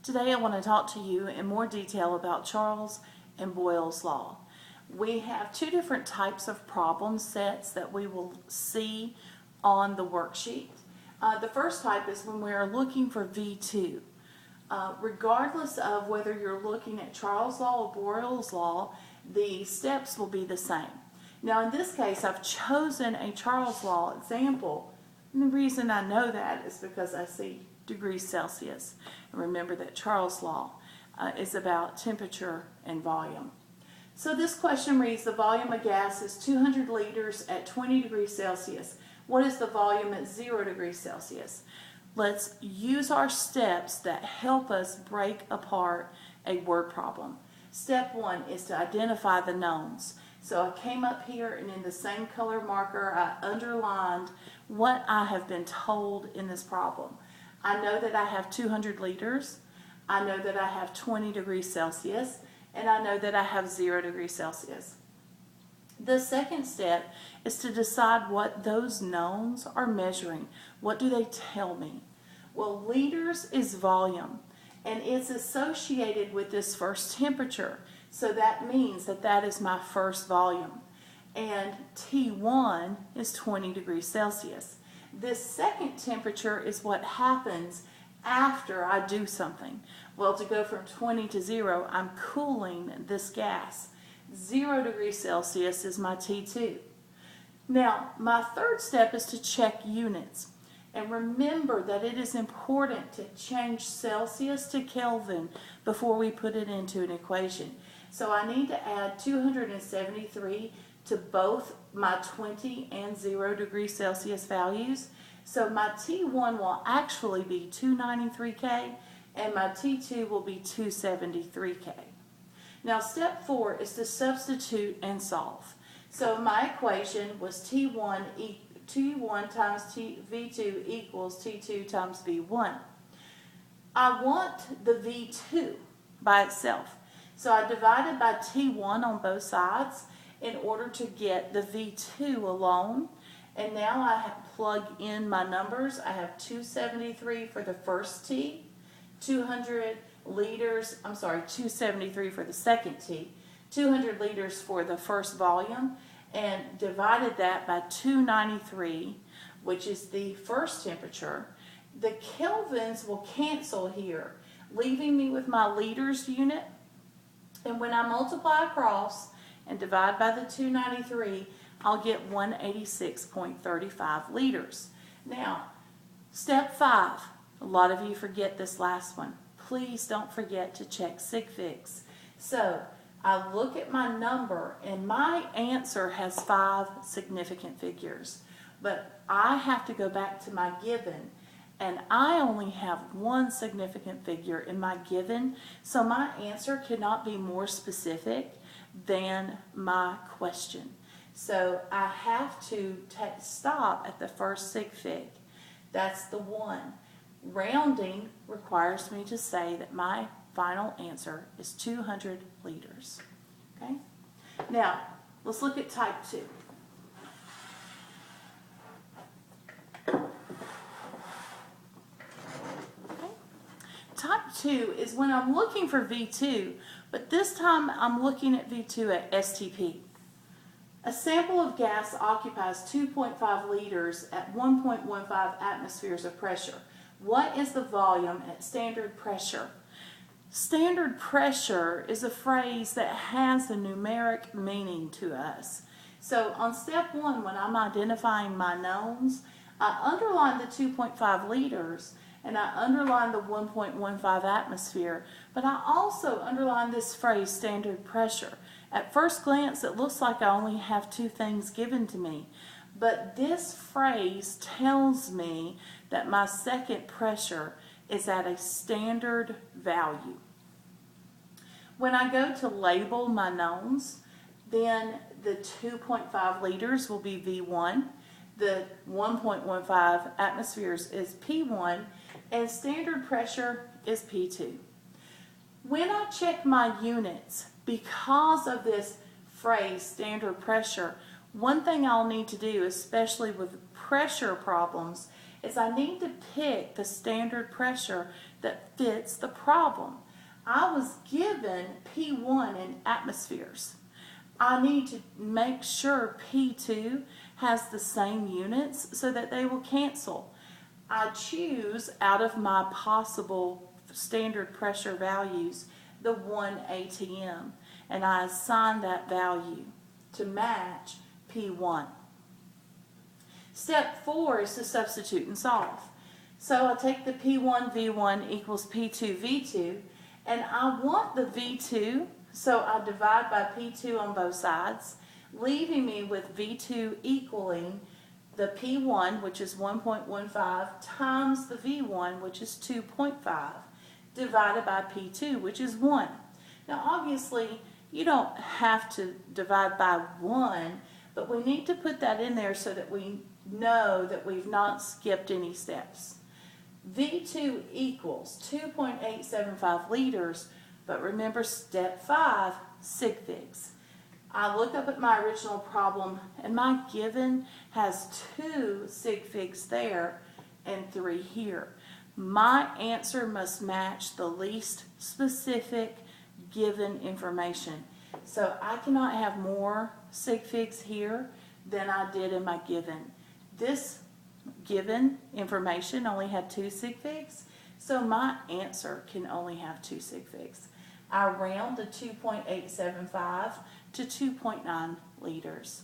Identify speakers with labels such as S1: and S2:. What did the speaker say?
S1: Today I want to talk to you in more detail about Charles and Boyle's law. We have two different types of problem sets that we will see on the worksheet. The first type is when we are looking for V2. Regardless of whether you're looking at Charles' law or Boyle's law, the steps will be the same. Now in this case I've chosen a Charles' law example, and the reason I know that is because I see degrees Celsius. And remember that Charles' law is about temperature and volume. So this question reads, the volume of gas is 200 liters at 20 degrees Celsius. What is the volume at 0 degrees Celsius? Let's use our steps that help us break apart a word problem. Step one is to identify the knowns. So I came up here and in the same color marker I underlined what I have been told in this problem. I know that I have 200 liters, I know that I have 20 degrees Celsius, and I know that I have 0 degrees Celsius. The second step is to decide what those knowns are measuring. What do they tell me? Well, liters is volume, and it's associated with this first temperature. So that means that that is my first volume. And T1 is 20 degrees Celsius. This second temperature is what happens after I do something. Well, to go from 20 to 0, I'm cooling this gas. 0 degrees Celsius is my T2. Now, my third step is to check units. And remember that it is important to change Celsius to Kelvin before we put it into an equation. So I need to add 273 to both my 20 and 0 degrees Celsius values. So my T1 will actually be 293K and my T2 will be 273K. Now step 4 is to substitute and solve. So my equation was T1 times V2 equals T2 times V1. I want the V2 by itself. So I divided by T1 on both sides in order to get the V2 alone. And now I plug in my numbers. I have 273 for the first T, 273 for the second T, 200 liters for the first volume, and divided that by 293, which is the first temperature. The kelvins will cancel here, leaving me with my liters unit. And when I multiply across and divide by the 293, I'll get 186.35 liters. Now, step 5. A lot of you forget this last one. Please don't forget to check Sig Figs. So, I look at my number and my answer has 5 significant figures. But I have to go back to my given, and I only have 1 significant figure in my given, so my answer cannot be more specific than my question. So I have to stop at the first sig fig. That's the 1. Rounding requires me to say that my final answer is 200 liters. Okay? Now, let's look at type 2. Type 2 is when I'm looking for V2, but this time I'm looking at V2 at STP. A sample of gas occupies 2.5 liters at 1.15 atmospheres of pressure. What is the volume at standard pressure? Standard pressure is a phrase that has a numeric meaning to us. So on step 1, when I'm identifying my knowns, I underline the 2.5 liters and I underline the 1.15 atmosphere, but I also underline this phrase, standard pressure. At first glance, it looks like I only have 2 things given to me, but this phrase tells me that my second pressure is at a standard value. When I go to label my knowns, then the 2.5 liters will be V1, the 1.15 atmospheres is P1, and standard pressure is P2. When I check my units, because of this phrase, standard pressure, one thing I'll need to do, especially with pressure problems, is I need to pick the standard pressure that fits the problem. I was given P1 in atmospheres. I need to make sure P2 has the same units so that they will cancel. I choose out of my possible standard pressure values the 1 atm, and I assign that value to match P1. Step 4 is to substitute and solve. So I take the P1 V1 equals P2 V2, and I want the V2, so I divide by P2 on both sides, leaving me with V2 equaling the P1, which is 1.15, times the V1, which is 2.5, divided by P2, which is 1. Now obviously, you don't have to divide by 1, but we need to put that in there so that we know that we've not skipped any steps. V2 equals 2.875 liters, but remember step 5, Sig Figs. I look up at my original problem, and my given has 2 Sig Figs there and 3 here. My answer must match the least specific given information. So I cannot have more Sig Figs here than I did in my given. This given information only had 2 Sig Figs, so my answer can only have 2 Sig Figs. I round the 2.875 to 2.9 liters.